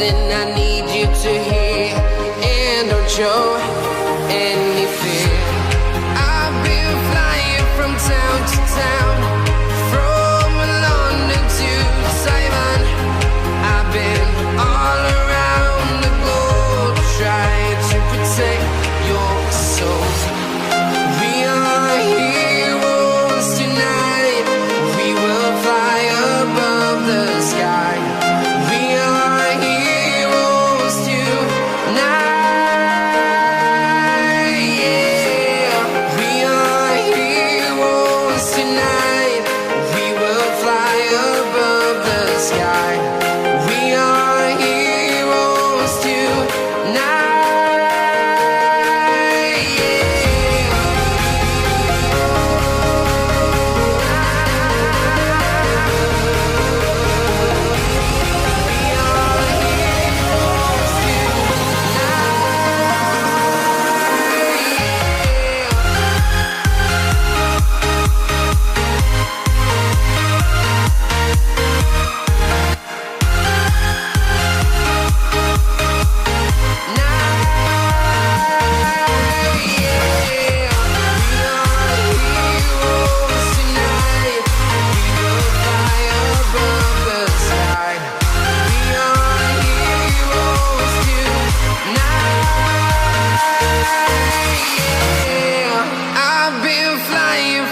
something I need you to hear, and don't show any fear. I've been flying from town to town, from London to Taiwan. I've been all around the globe trying to protect your soul. We are heroes tonight. We will fly above the sky. We are heroes tonight. Yeah. We are heroes tonight. We will fly above the sky. We are heroes tonight.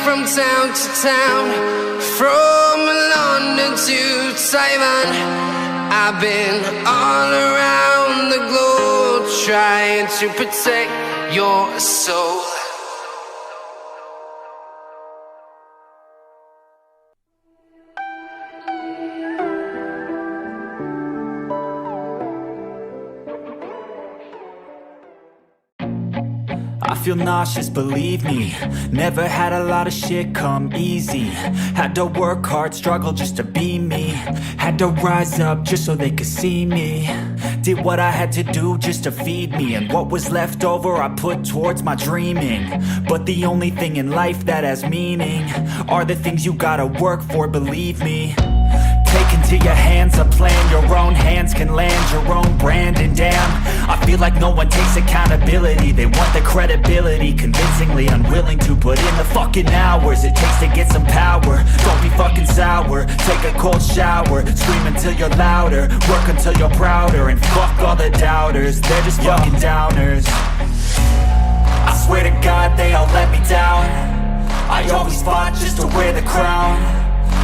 From town to town, from London to Taiwan. I've been all around the globe trying to protect your soul. I feel nauseous, believe me. Never had a lot of shit come easy. Had to work hard, struggle just to be me. Had to rise up just so they could see me. Did what I had to do just to feed me, and what was left over I put towards my dreaming. But the only thing in life that has meaning are the things you gotta work for, believe me. Take into your hands a plan, your own hands can land your own brand. And damn, I feel like no one takes accountability. They want the credibility, convincingly unwilling to put in the fucking hours it takes to get some power. Don't be fucking sour, take a cold shower, scream until you're louder, work until you're prouder, and fuck all the doubters, they're just fucking downers. I swear to God they all let me down. I always fought just to wear the crown.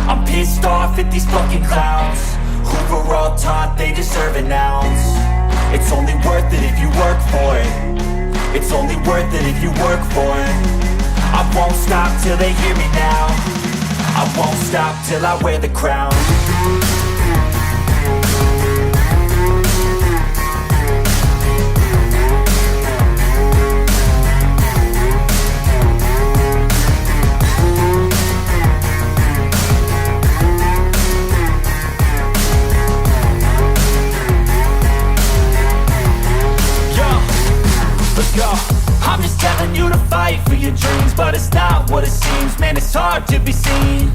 I'm pissed off at these fucking clowns who were all taught they deserve an ounce. It's only worth it if you work for it. It's only worth it if you work for it. I won't stop till they hear me now. I won't stop till I wear the crown. I'm just telling you to fight for your dreams, but it's not what it seems. Man, it's hard to be seen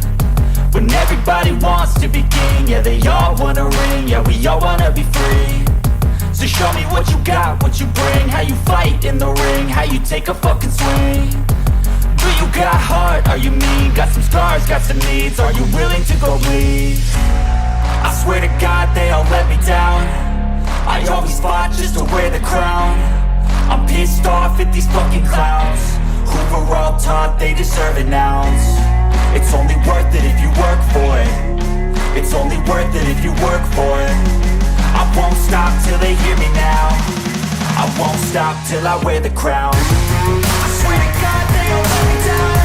when everybody wants to be king. Yeah, they all wanna ring, yeah, we all wanna be free. So show me what you got, what you bring, how you fight in the ring, how you take a fucking swing. Do you got heart, are you mean? Got some scars, got some needs, are you willing to go bleed? I swear to God they all let me down. I always fought just to wear the crown. I'm pissed off at these fucking clowns who were all taught they deserve an ounce. It's only worth it if you work for it. It's only worth it if you work for it. I won't stop till they hear me now. I won't stop till I wear the crown. I swear to God they all let me down.